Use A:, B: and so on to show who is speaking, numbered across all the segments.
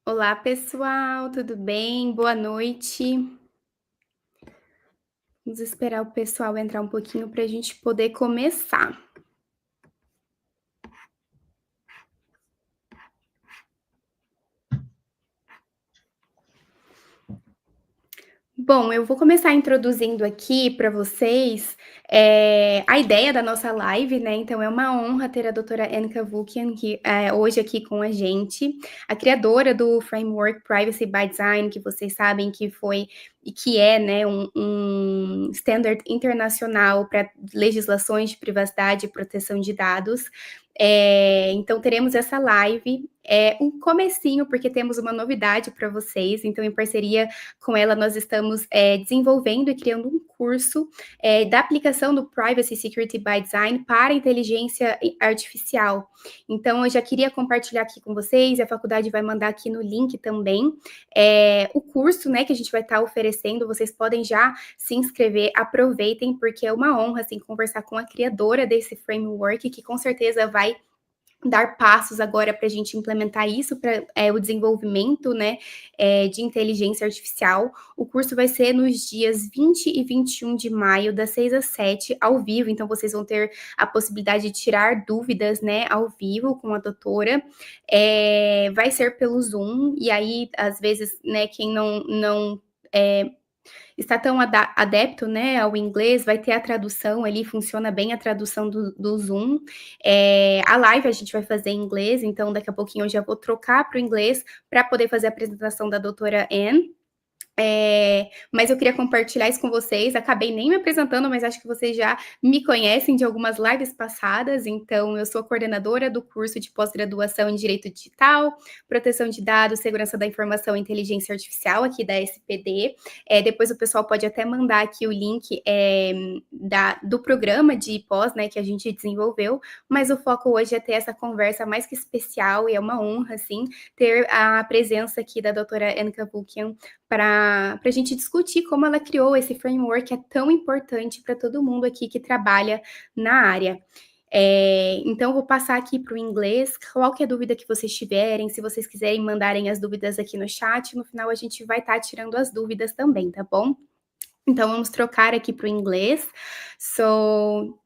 A: Olá, pessoal, tudo bem? Boa noite. Vamos esperar o pessoal entrar um pouquinho para a gente poder começar. Bom, eu vou começar introduzindo aqui para vocês, a ideia da nossa live, né, então é uma honra ter a doutora Ann Cavoukian hoje aqui com a gente, a criadora do framework Privacy by Design, que vocês sabem que foi e que é, né, um standard internacional para legislações de privacidade e proteção de dados. Então teremos essa live, um comecinho, porque temos uma novidade para vocês, então em parceria com ela, nós estamos desenvolvendo e criando um curso da aplicação do Privacy Security by Design para inteligência artificial. Então, eu já queria compartilhar aqui com vocês, a faculdade vai mandar aqui no link também o curso, né, que a gente vai estar oferecendo. Vocês podem já se inscrever, aproveitem, porque é uma honra, assim, conversar com a criadora desse framework, que com certeza vai dar passos agora para a gente implementar isso para o desenvolvimento, né, de inteligência artificial. O curso vai ser nos dias 20 e 21 de maio, das 6 às 7, ao vivo, então vocês vão ter a possibilidade de tirar dúvidas, né, ao vivo com a doutora. Vai ser pelo Zoom, e aí, às vezes, né, quem não está tão adepto, né, ao inglês, vai ter a tradução ali, funciona bem a tradução do Zoom. A live a gente vai fazer em inglês, então daqui a pouquinho eu já vou trocar para o inglês para poder fazer a apresentação da doutora Ann. Mas eu queria compartilhar isso com vocês. Acabei nem me apresentando, mas acho que vocês já me conhecem de algumas lives passadas. Então, eu sou a coordenadora do curso de pós-graduação em Direito Digital, Proteção de Dados, Segurança da Informação e Inteligência Artificial aqui da ESPD. Depois o pessoal pode até mandar aqui o link do programa de pós, né, que a gente desenvolveu. Mas o foco hoje é ter essa conversa mais que especial e é uma honra, assim, ter a presença aqui da doutora Ann Cavoukian para a gente discutir como ela criou esse framework que é tão importante para todo mundo aqui que trabalha na área. Então, eu vou passar aqui para o inglês. Qualquer dúvida que vocês tiverem, se vocês quiserem mandarem as dúvidas aqui no chat, no final a gente vai estar tirando as dúvidas também, tá bom? Então, vamos trocar aqui para o inglês. So,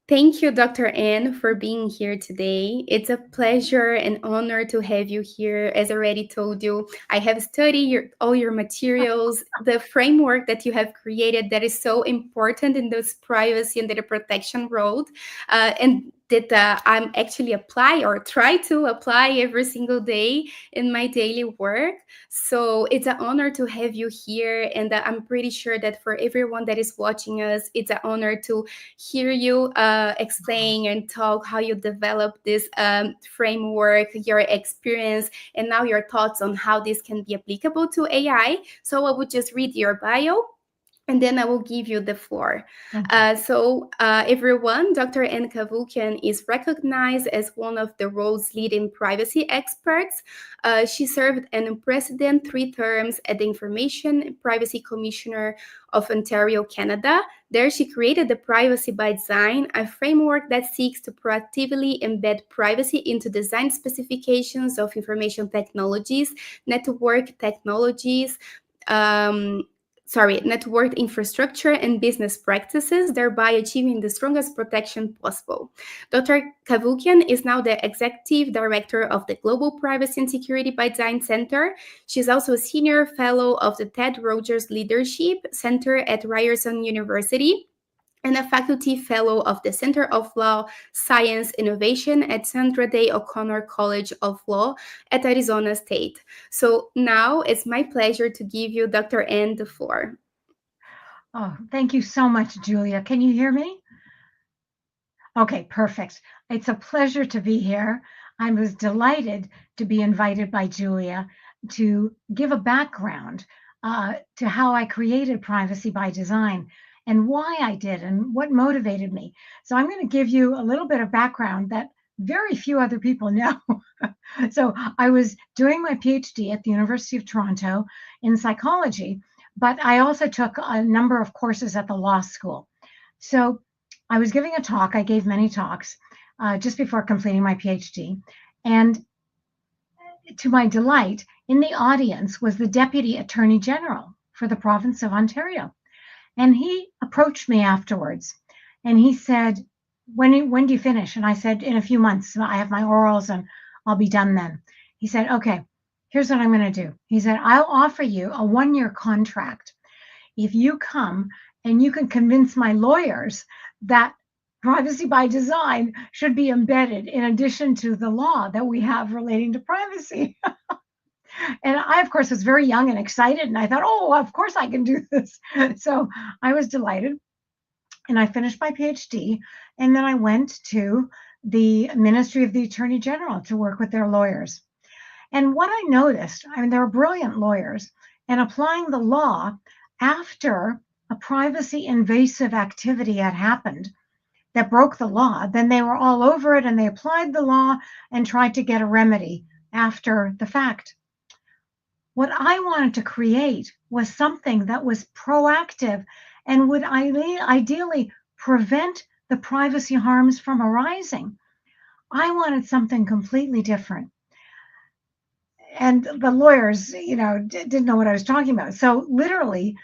A: thank you, Dr. Ann, for being here today. It's a pleasure and honor to have you here. As I already told you, I have studied all your materials, the framework that you have created that is so important in this privacy and data protection world, and that I'm actually apply or try to apply every single day in my daily work. So it's an honor to have you here, and I'm pretty sure that for everyone that is watching us, it's an honor to hear you explain and talk how you develop this framework, your experience, and now your thoughts on how this can be applicable to AI. So I would just read your bio and then I will give you the floor. Everyone, Dr. Ann Cavoukian is recognized as one of the world's leading privacy experts. She served an unprecedented 3 terms as the Information Privacy Commissioner of Ontario, Canada. There, she created the Privacy by Design, a framework that seeks to proactively embed privacy into design specifications of information technologies, network technologies, network infrastructure and business practices, thereby achieving the strongest protection possible. Dr. Cavoukian is now the Executive Director of the Global Privacy and Security by Design Center. She's also a Senior Fellow of the Ted Rogers Leadership Center at Ryerson University and a faculty fellow of the Center of Law, Science, Innovation at Sandra Day O'Connor College of Law at Arizona State. So now it's my pleasure to give you, Dr. Ann, the floor.
B: Oh, thank you so much, Julia. Can you hear me? Okay, perfect. It's a pleasure to be here. I was delighted to be invited by Julia to give a background to how I created Privacy by Design and why I did and what motivated me. So I'm going to give you a little bit of background that very few other people know. So I was doing my PhD at the University of Toronto in psychology, but I also took a number of courses at the law school. So I was giving a talk. I gave many talks just before completing my PhD. And to my delight, in the audience was the Deputy Attorney General for the province of Ontario. And he approached me afterwards and he said, when do you finish? And I said, in a few months. I have my orals and I'll be done then. He said, okay, here's what I'm going to do. He said, I'll offer you a 1-year contract if you come and you can convince my lawyers that privacy by design should be embedded in addition to the law that we have relating to privacy. And I, of course, was very young and excited. And I thought, oh, of course I can do this. So I was delighted. And I finished my PhD. And then I went to the Ministry of the Attorney General to work with their lawyers. And what I noticed, I mean, they were brilliant lawyers, and applying the law after a privacy invasive activity had happened that broke the law, then they were all over it and they applied the law and tried to get a remedy after the fact. What I wanted to create was something that was proactive and would ideally prevent the privacy harms from arising. I wanted something completely different. And the lawyers, didn't know what I was talking about. So literally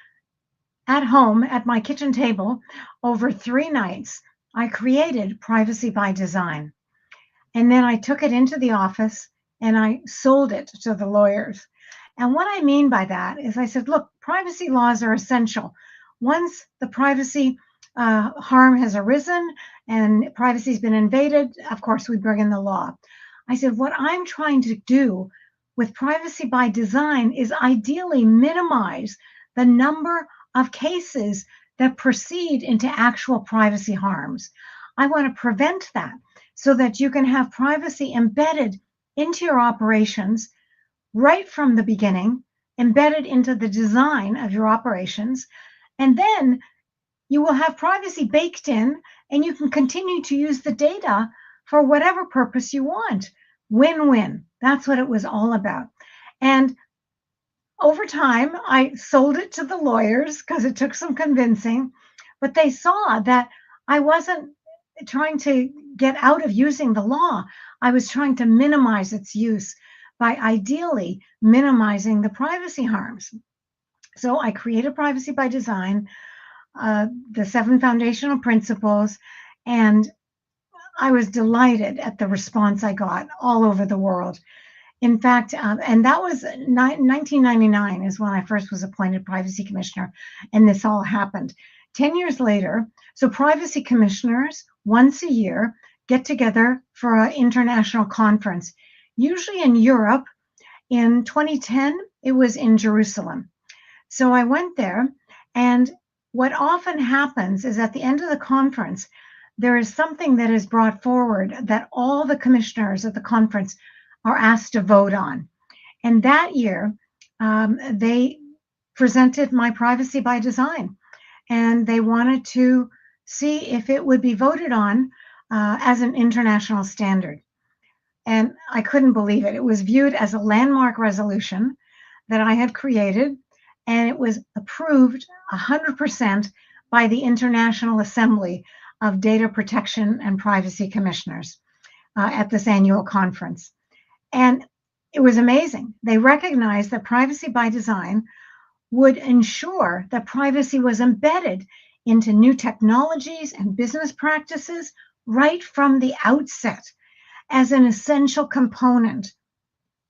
B: at home at my kitchen table over 3 nights, I created Privacy by Design. And then I took it into the office and I sold it to the lawyers. And what I mean by that is I said, look, privacy laws are essential. Once the privacy harm has arisen and privacy has been invaded, of course, we bring in the law. I said, what I'm trying to do with Privacy by Design is ideally minimize the number of cases that proceed into actual privacy harms. I want to prevent that so that you can have privacy embedded into your operations right from the beginning, embedded into the design of your operations, and then you will have privacy baked in and you can continue to use the data for whatever purpose you want. Win-win. That's what it was all about. And over time, I sold it to the lawyers because it took some convincing, but they saw that I wasn't trying to get out of using the law. I was trying to minimize its use by ideally minimizing the privacy harms. So I created Privacy by Design, the 7 foundational principles, and I was delighted at the response I got all over the world. In fact, and that was 1999 is when I first was appointed Privacy Commissioner, and this all happened. 10 years later, so privacy commissioners once a year get together for an international conference, usually in Europe. In 2010, it was in Jerusalem. So I went there, and what often happens is at the end of the conference, there is something that is brought forward that all the commissioners at the conference are asked to vote on. And that year, they presented my Privacy by Design, and they wanted to see if it would be voted on as an international standard. And I couldn't believe it. It was viewed as a landmark resolution that I had created, and it was approved 100% by the International Assembly of Data Protection and Privacy Commissioners at this annual conference. And it was amazing. They recognized that Privacy by Design would ensure that privacy was embedded into new technologies and business practices right from the outset as an essential component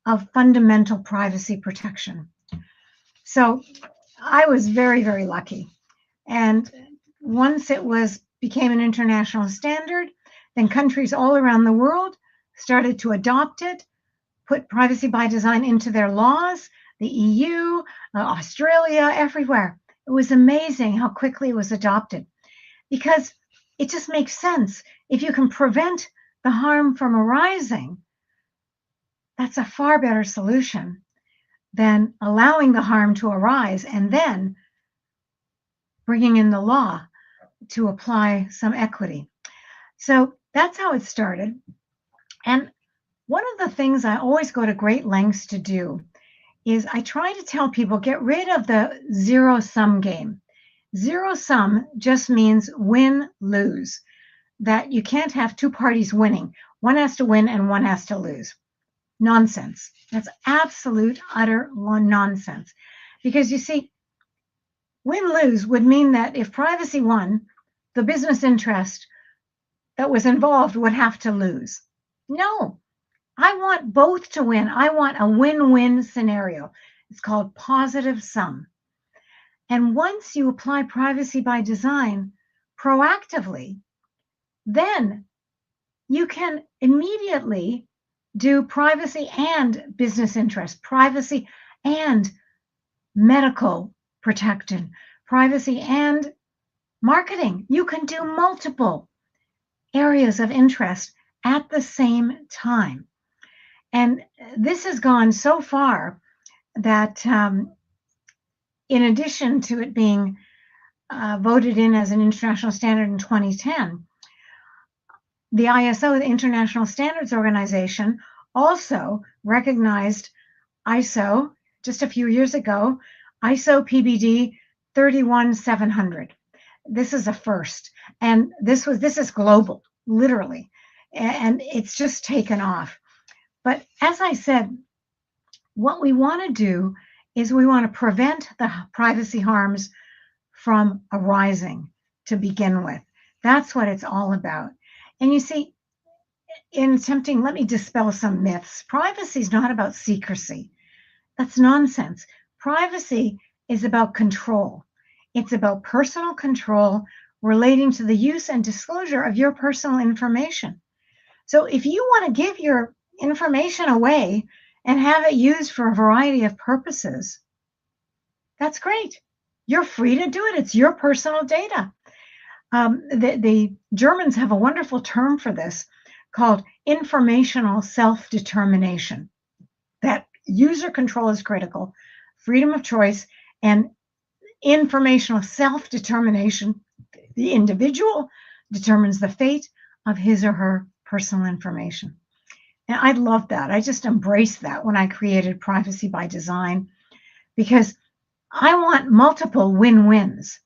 B: of fundamental privacy protection. So I was very, very lucky. And once it became an international standard, then countries all around the world started to adopt it, put Privacy by Design into their laws, the EU, Australia, everywhere. It was amazing how quickly it was adopted because it just makes sense. If you can prevent the harm from arising, that's a far better solution than allowing the harm to arise and then bringing in the law to apply some equity. So that's how it started. And one of the things I always go to great lengths to do is I try to tell people, get rid of the zero-sum game. Zero-sum just means win-lose, that you can't have 2 parties winning. One has to win and one has to lose. Nonsense. That's absolute, utter nonsense. Because you see, win-lose would mean that if privacy won, the business interest that was involved would have to lose. No, I want both to win. I want a win-win scenario. It's called positive sum. And once you apply privacy by design proactively, then you can immediately do privacy and business interest, privacy and medical protection, privacy and marketing. You can do multiple areas of interest at the same time. And this has gone so far that in addition to it being voted in as an international standard in 2010, the ISO, the International Standards Organization, also recognized ISO just a few years ago, ISO PBD 31700. This is a first, and this is global, literally, and it's just taken off. But as I said, what we want to do is we want to prevent the privacy harms from arising to begin with. That's what it's all about. And you see, in attempting, let me dispel some myths. Privacy is not about secrecy. That's nonsense. Privacy is about control. It's about personal control relating to the use and disclosure of your personal information. So if you want to give your information away and have it used for a variety of purposes, that's great. You're free to do it. It's your personal data. The Germans have a wonderful term for this called informational self-determination. That user control is critical, freedom of choice, and informational self-determination. The individual determines the fate of his or her personal information. And I love that. I just embraced that when I created Privacy by Design, because I want multiple win-wins.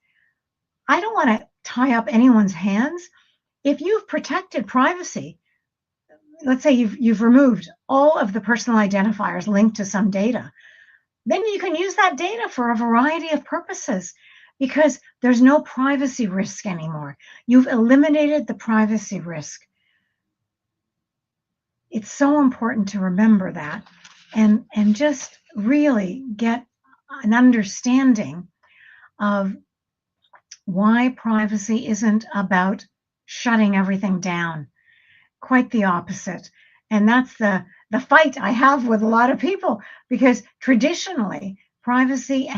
B: I don't want to tie up anyone's hands. If you've protected privacy, let's say you've removed all of the personal identifiers linked to some data, then you can use that data for a variety of purposes because there's no privacy risk anymore. You've eliminated the privacy risk. It's so important to remember that and just really get an understanding of why privacy isn't about shutting everything down. Quite the opposite. And that's the fight I have with a lot of people, because traditionally privacy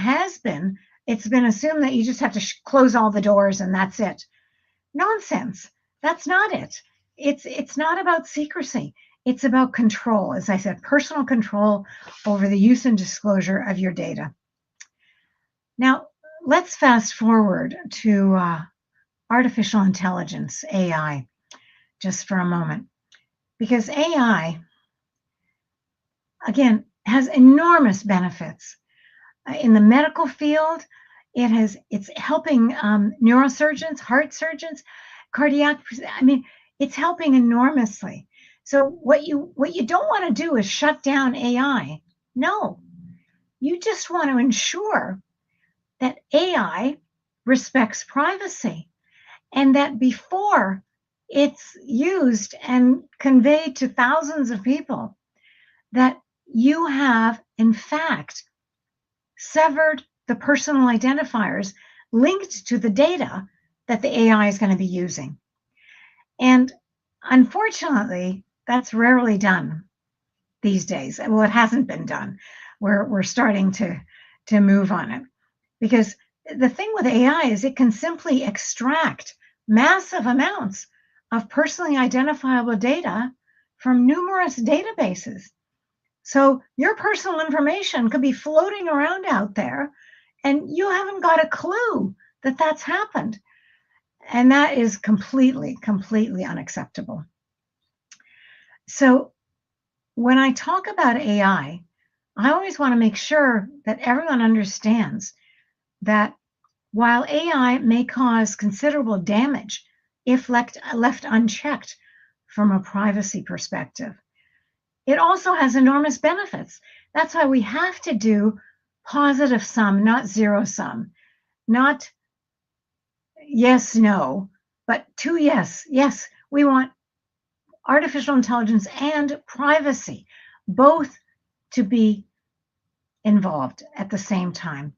B: it's been assumed that you just have to close all the doors and that's it. Nonsense. That's not it. It's not about secrecy. It's about control, as I said, personal control over the use and disclosure of your data. Now, let's fast forward to artificial intelligence, AI, just for a moment, because AI, again, has enormous benefits. In the medical field, it's helping neurosurgeons, heart surgeons, cardiac, it's helping enormously. So what you don't want to do is shut down AI. No, you just want to ensure that AI respects privacy and that before it's used and conveyed to thousands of people, that you have, in fact, severed the personal identifiers linked to the data that the AI is going to be using. And unfortunately, that's rarely done these days. Well, it hasn't been done. We're starting to move on it. Because the thing with AI is it can simply extract massive amounts of personally identifiable data from numerous databases. So your personal information could be floating around out there and you haven't got a clue that that's happened. And that is completely, completely unacceptable. So when I talk about AI, I always want to make sure that everyone understands that while AI may cause considerable damage if left unchecked from a privacy perspective, it also has enormous benefits. That's why we have to do positive sum, not zero sum, not yes, no, but two yes. Yes, we want artificial intelligence and privacy both to be involved at the same time.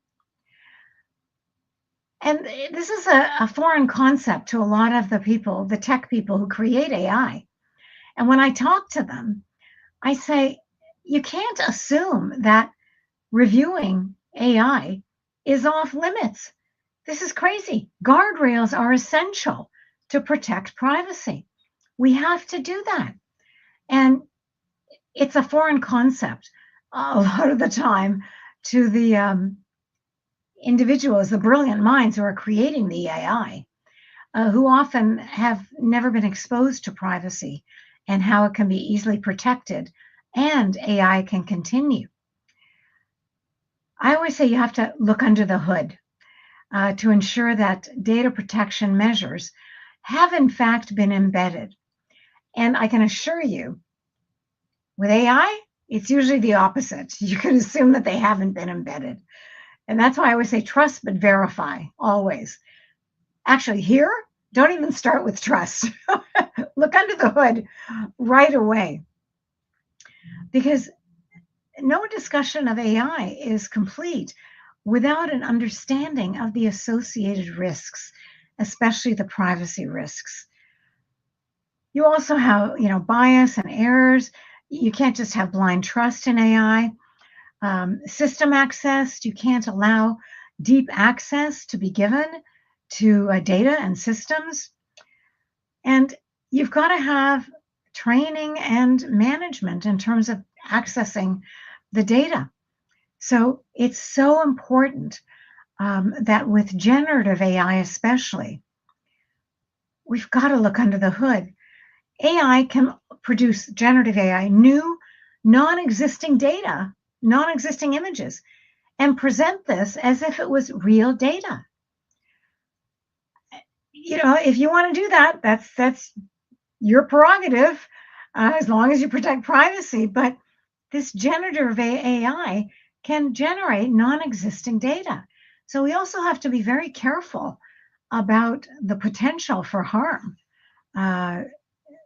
B: And this is a foreign concept to a lot of the people, the tech people who create AI. And when I talk to them, I say, you can't assume that reviewing AI is off limits. This is crazy. Guardrails are essential to protect privacy. We have to do that. And it's a foreign concept a lot of the time to the individuals, the brilliant minds who are creating the AI, who often have never been exposed to privacy and how it can be easily protected and AI can continue. I always say you have to look under the hood to ensure that data protection measures have in fact been embedded. And I can assure you, with AI, it's usually the opposite. You can assume that they haven't been embedded. And that's why I always say trust but verify, always. Actually, here, don't even start with trust. Look under the hood right away. Because no discussion of AI is complete without an understanding of the associated risks, especially the privacy risks. You also have, bias and errors. You can't just have blind trust in AI. System access, you can't allow deep access to be given to data and systems. And you've got to have training and management in terms of accessing the data. So it's so important that with generative AI especially, we've got to look under the hood. AI can produce, generative AI, new non-existing data, non-existing images, and present this as if it was real data. If you want to do that, that's your prerogative, as long as you protect privacy. But this generative AI can generate non-existing data. So we also have to be very careful about the potential for harm.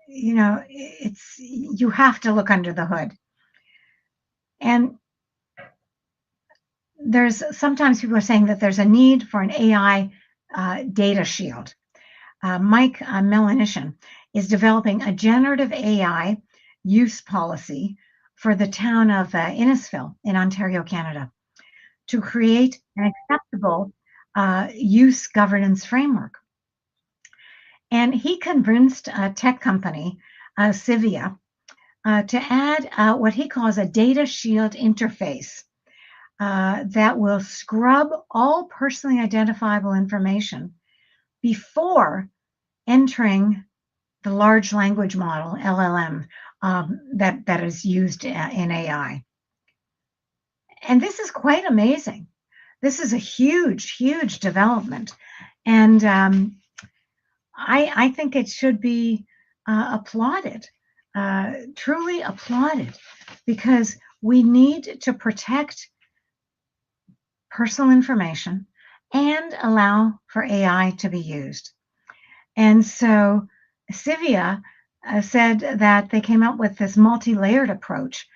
B: You have to look under the hood. And sometimes people are saying that there's a need for an AI data shield. Mike Melanishan is developing a generative AI use policy for the town of Innisfil in Ontario, Canada, to create an acceptable use governance framework. And he convinced a tech company, Civia, to add what he calls a data shield interface that will scrub all personally identifiable information before entering the large language model, LLM, that is used in AI. And this is quite amazing. This is a huge, huge development. And I think it should be applauded, truly applauded, because we need to protect personal information and allow for AI to be used. And so Civia said that they came up with this multi-layered approach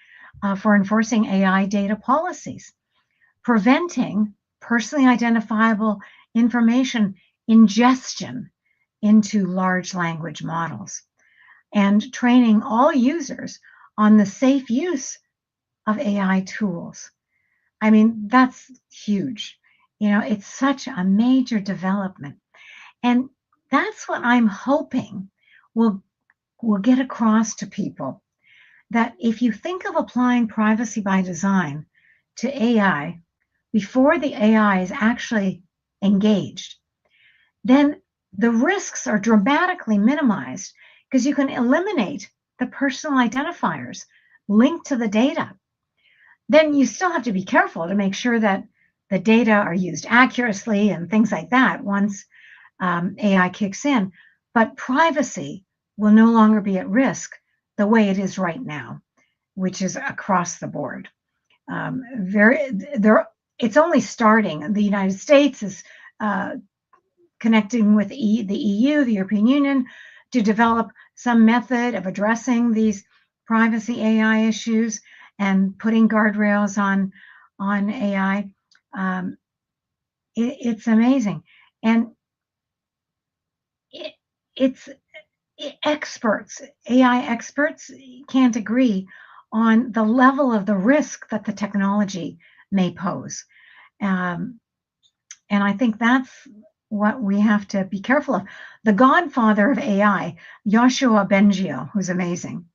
B: for enforcing AI data policies, preventing personally identifiable information ingestion into large language models, and training all users on the safe use of AI tools. I mean, that's huge. It's such a major development. And that's what I'm hoping will get across to people, that if you think of applying privacy by design to AI before the AI is actually engaged, then the risks are dramatically minimized because you can eliminate the personal identifiers linked to the data. Then you still have to be careful to make sure that the data are used accurately and things like that once AI kicks in. But privacy will no longer be at risk the way it is right now. which is across the board. It's only starting. The United States is connecting with the EU, the European Union, to develop some method of addressing these privacy AI issues and putting guardrails on AI. It's amazing, and it's experts, AI experts can't agree on the level of the risk that the technology may pose. And I think that's what we have to be careful of. The godfather of AI, Yoshua Bengio, who's amazing,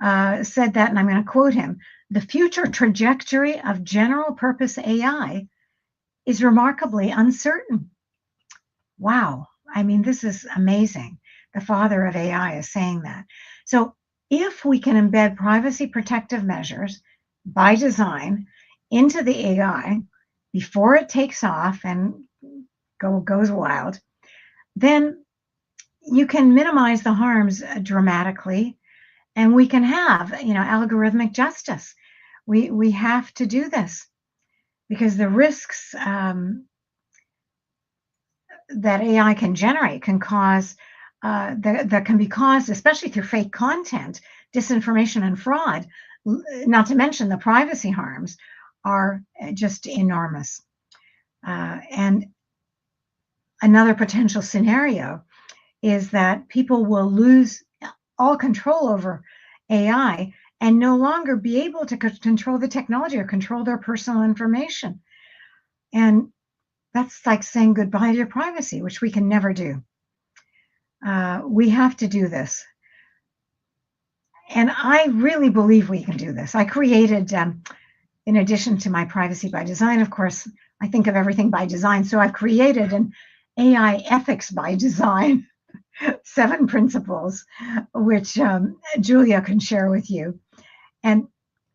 B: said that, and I'm going to quote him, "The future trajectory of general purpose AI is remarkably uncertain." Wow. I mean, this is amazing. The father of AI is saying that. So if we can embed privacy protective measures by design into the AI before it takes off and goes wild, then you can minimize the harms dramatically, and we can have, algorithmic justice. We have to do this because the risks that AI can generate can cause that can be caused, especially through fake content, disinformation, and fraud. Not to mention the privacy harms are just enormous. And another potential scenario is that people will lose all control over AI and no longer be able to control the technology or control their personal information. And that's like saying goodbye to your privacy, which we can never do. We have to do this. And I really believe we can do this. I created, in addition to my privacy by design, of course, I think of everything by design. So I've created an AI ethics by design, 7 principles, which Julia can share with you. And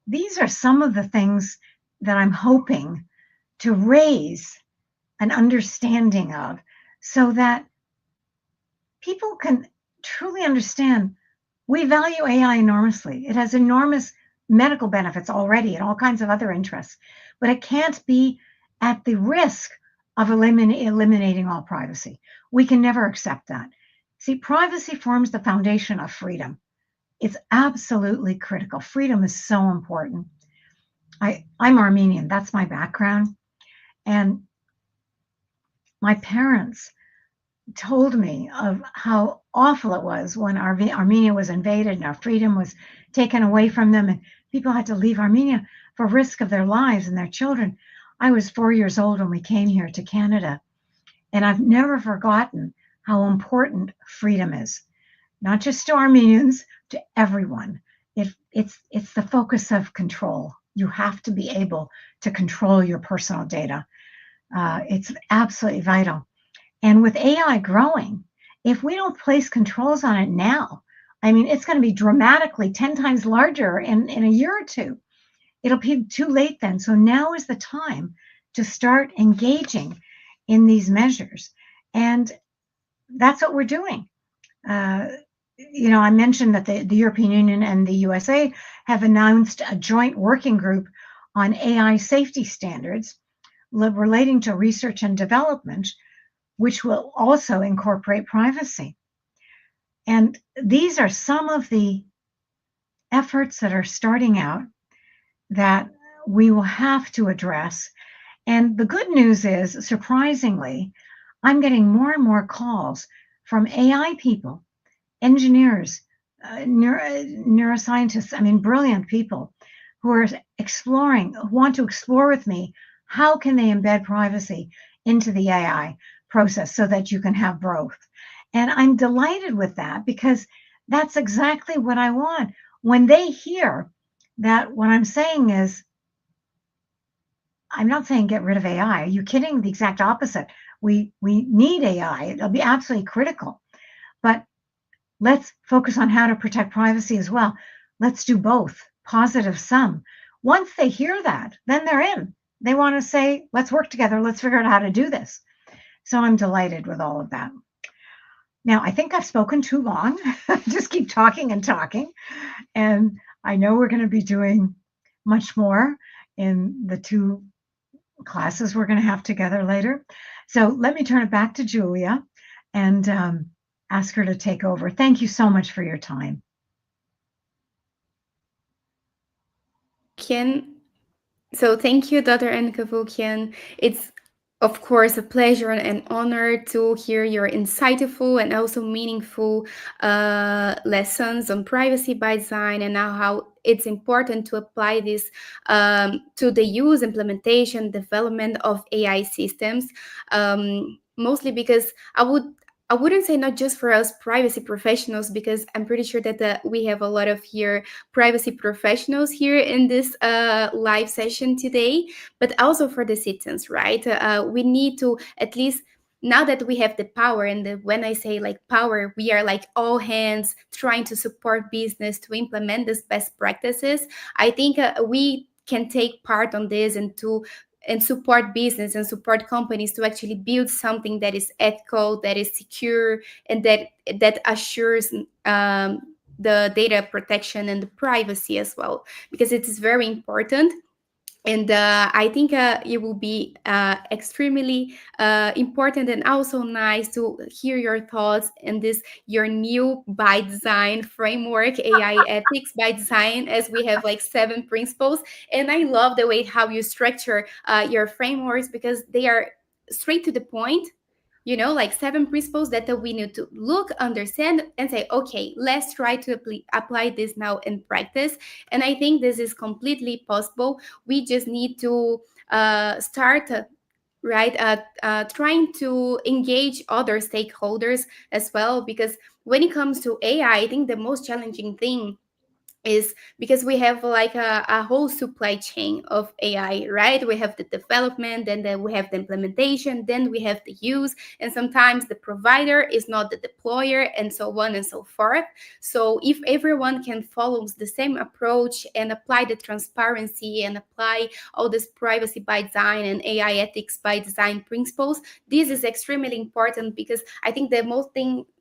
B: these are some of the things that I'm hoping to raise an understanding of so that people can truly understand we value AI enormously. It has enormous medical benefits already and all kinds of other interests, but it can't be at the risk of eliminating all privacy. We can never accept that. See, privacy forms the foundation of freedom. It's absolutely critical. Freedom is so important. I'm Armenian. That's my background. And my parents told me of how awful it was when Armenia was invaded and our freedom was taken away from them and people had to leave Armenia for risk of their lives and their children. I was 4 years old when we came here to Canada, and I've never forgotten how important freedom is, not just to Armenians, to everyone. It's the focus of control. You have to be able to control your personal data. It's absolutely vital. And with AI growing, if we don't place controls on it now, I mean, it's going to be dramatically 10 times larger in a year or two. It'll be too late then. So now is the time to start engaging in these measures. And that's what we're doing. I mentioned that the European Union and the USA have announced a joint working group on AI safety standards relating to research and development, which will also incorporate privacy. And these are some of the efforts that are starting out that we will have to address. And the good news is, surprisingly, I'm getting more and more calls from AI people, engineers, neuroscientists, brilliant people who are want to explore with me how can they embed privacy into the AI process so that you can have both. And I'm delighted with that because that's exactly what I want. When they hear that what I'm saying is, I'm not saying get rid of AI. Are you kidding? The exact opposite. We need AI. It'll be absolutely critical. But let's focus on how to protect privacy as well. Let's do both. Positive sum. Once they hear that, then they're in. They want to say, let's work together. Let's figure out how to do this. So I'm delighted with all of that. Now, I think I've spoken too long. Just keep talking and talking. And I know we're going to be doing much more in the 2 classes we're going to have together later. So let me turn it back to Julia and ask her to take over. Thank you so much for your time.
A: So thank you, Dr. Ann Cavoukian. It's of course a pleasure and honor to hear your insightful and also meaningful lessons on privacy by design and how it's important to apply this to the use, implementation, development of AI systems. Mostly because I wouldn't say not just for us privacy professionals, because I'm pretty sure that we have a lot of here privacy professionals here in this live session today, but also for the citizens, right? We need to at least, now that we have the power, and when I say like power, we are like all hands trying to support business to implement these best practices. I think we can take part on this and support business and support companies to actually build something that is ethical, that is secure, and that assures the data protection and the privacy as well, because it is very important. And I think it will be extremely important and also nice to hear your thoughts in this your new by design framework, AI ethics by design, as we have like 7 principles. And I love the way how you structure your frameworks, because they are straight to the point, like 7 principles that we need to look, understand, and say, okay, let's try to apply this now in practice. And I think this is completely possible. We just need to start right trying to engage other stakeholders as well, because when it comes to AI, I think the most challenging thing is because we have like a whole supply chain of AI, right? We have the development, then we have the implementation, then we have the use, and sometimes the provider is not the deployer, and so on and so forth. So if everyone can follow the same approach and apply the transparency and apply all this privacy by design and AI ethics by design principles, this is extremely important, because I think the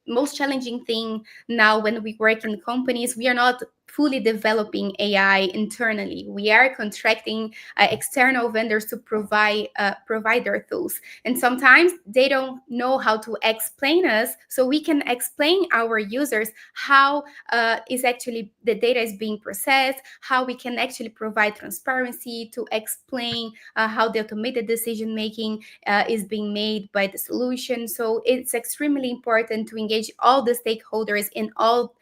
A: most challenging thing now when we work in companies, we are not fully developing AI internally. We are contracting external vendors to provide their tools, and sometimes they don't know how to explain us, so we can explain our users how is actually the data is being processed, how we can actually provide transparency to explain how the automated decision making is being made by the solution. So it's extremely important to engage all the stakeholders in all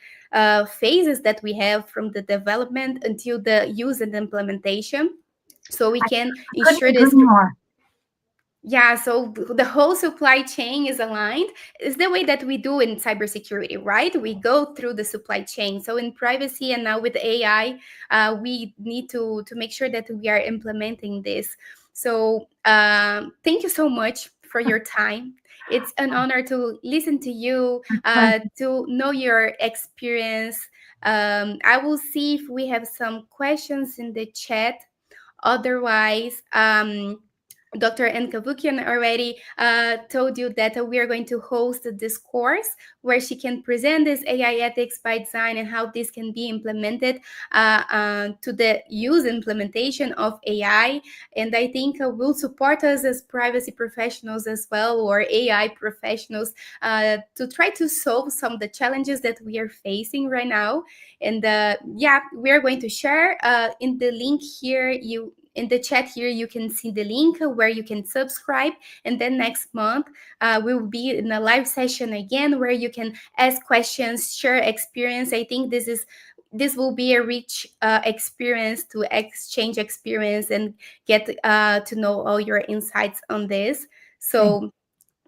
A: phases that we have, from the development until the use and implementation, so we can ensure this.
B: More.
A: Yeah, so the whole supply chain is aligned. It's the way that we do in cybersecurity, right? We go through the supply chain. So in privacy and now with AI, we need to make sure that we are implementing this. So thank you so much for your time. It's an honor to listen to you, to know your experience. I will see if we have some questions in the chat. Otherwise, Dr. Ann Cavoukian already told you that we are going to host this course where she can present this AI ethics by design and how this can be implemented to the use implementation of AI. And I think will support us as privacy professionals as well, or AI professionals, to try to solve some of the challenges that we are facing right now. And we are going to share in the link here. In the chat here, you can see the link where you can subscribe. And then next month, we will be in a live session again where you can ask questions, share experience. I think this will be a rich experience to exchange experience and get to know all your insights on this. So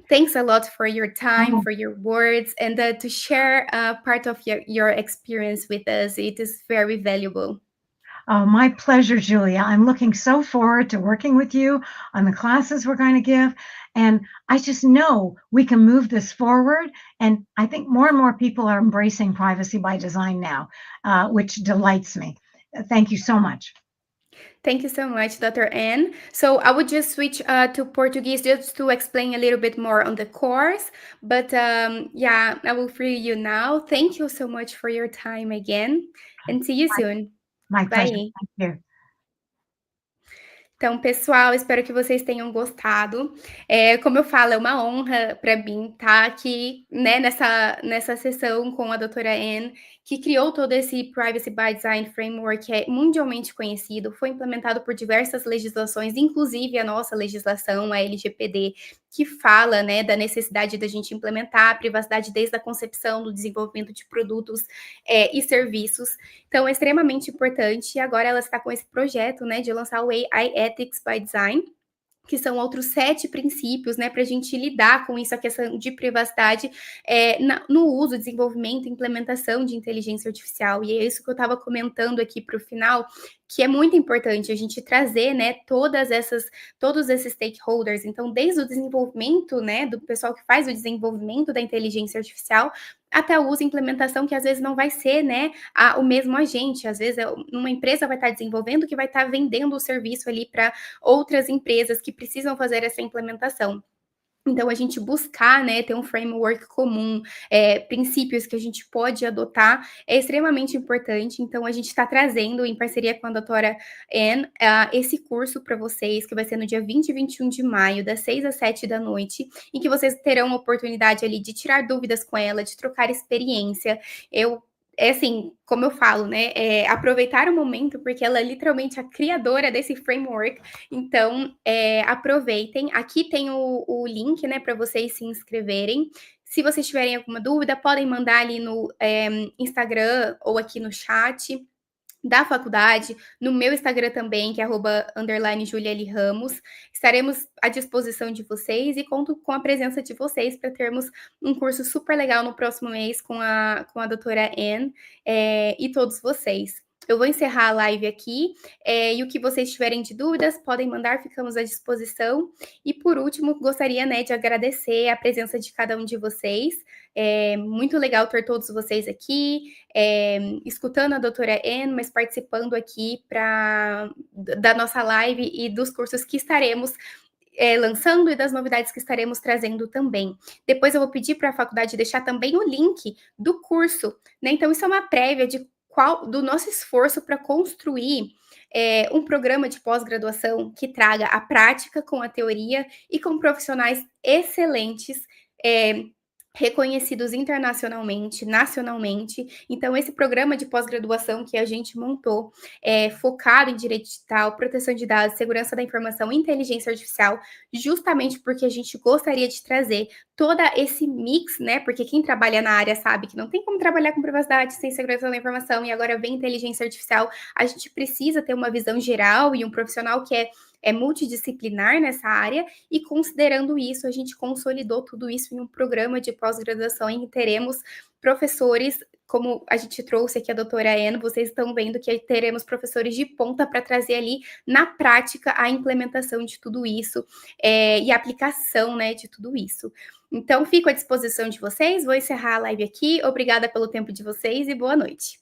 A: thanks a lot for your time, for your words, and to share part of your experience with us. It is very valuable.
B: Oh, my pleasure, Julia. I'm looking so forward to working with you on the classes we're going to give. And I just know we can move this forward. And I think more and more people are embracing privacy by design now, which delights me. Thank you so much.
A: Thank you so much, Dr. Ann. So I would just switch to Portuguese just to explain a little bit more on the course. But I will free you now. Thank you so much for your time again, and see you soon.
B: My pleasure.
A: Bye.
B: Thank you.
A: Então, pessoal, espero que vocês tenham gostado. Como eu falo, é uma honra para mim estar aqui, né, nessa sessão com a doutora Ann, que criou todo esse Privacy by Design Framework, que é mundialmente conhecido, foi implementado por diversas legislações, inclusive a nossa legislação, a LGPD, que fala, né, da necessidade da gente implementar a privacidade desde a concepção, do desenvolvimento de produtos e serviços. Então, é extremamente importante. E agora ela está com esse projeto, né, de lançar o AI Ethics by Design, que são outros 7 princípios, né, para a gente lidar com isso, a questão de privacidade no uso, desenvolvimento e implementação de inteligência artificial. E é isso que eu estava comentando aqui para o final, que é muito importante a gente trazer, né, todos esses stakeholders. Então, desde o desenvolvimento, né, do pessoal que faz o desenvolvimento da inteligência artificial, até o uso e implementação, que às vezes não vai ser, né, o mesmo agente. Às vezes, uma empresa vai estar desenvolvendo que vai estar vendendo o serviço ali para outras empresas que precisam fazer essa implementação. Então, a gente buscar, né, ter um framework comum, princípios que a gente pode adotar, é extremamente importante. Então, a gente está trazendo, em parceria com a doutora Ann, esse curso para vocês, que vai ser no dia 20 e 21 de maio, das 6 às 7 da noite, em que vocês terão a oportunidade ali de tirar dúvidas com ela, de trocar experiência. É assim, como eu falo, né, aproveitar o momento, porque ela é literalmente a criadora desse framework. Então, aproveitem. Aqui tem o link, né, para vocês se inscreverem. Se vocês tiverem alguma dúvida, podem mandar ali no Instagram ou aqui no chat da faculdade, no meu Instagram também, que é @_JuliaLRamos. Estaremos à disposição de vocês e conto com a presença de vocês para termos um curso super legal no próximo mês com a doutora Ann e todos vocês. Eu vou encerrar a live aqui, e o que vocês tiverem de dúvidas, podem mandar, ficamos à disposição. E por último, gostaria, né, de agradecer a presença de cada um de vocês. É muito legal ter todos vocês aqui, escutando a doutora Ann, mas participando aqui da nossa live e dos cursos que estaremos lançando e das novidades que estaremos trazendo também. Depois eu vou pedir para a faculdade deixar também o link do curso, né? Então, isso é uma prévia do nosso esforço para construir um programa de pós-graduação que traga a prática com a teoria e com profissionais excelentes, reconhecidos internacionalmente, nacionalmente. Então, esse programa de pós-graduação que a gente montou é focado em direito digital, proteção de dados, segurança da informação e inteligência artificial, justamente porque a gente gostaria de trazer todo esse mix, né? Porque quem trabalha na área sabe que não tem como trabalhar com privacidade sem segurança da informação, e agora vem inteligência artificial. A gente precisa ter uma visão geral e um profissional que é multidisciplinar nessa área, e considerando isso, a gente consolidou tudo isso em um programa de pós-graduação em que teremos professores, como a gente trouxe aqui a doutora Ann, vocês estão vendo que teremos professores de ponta para trazer ali na prática a implementação de tudo isso e a aplicação, né, de tudo isso. Então, fico à disposição de vocês, vou encerrar a live aqui, obrigada pelo tempo de vocês e boa noite.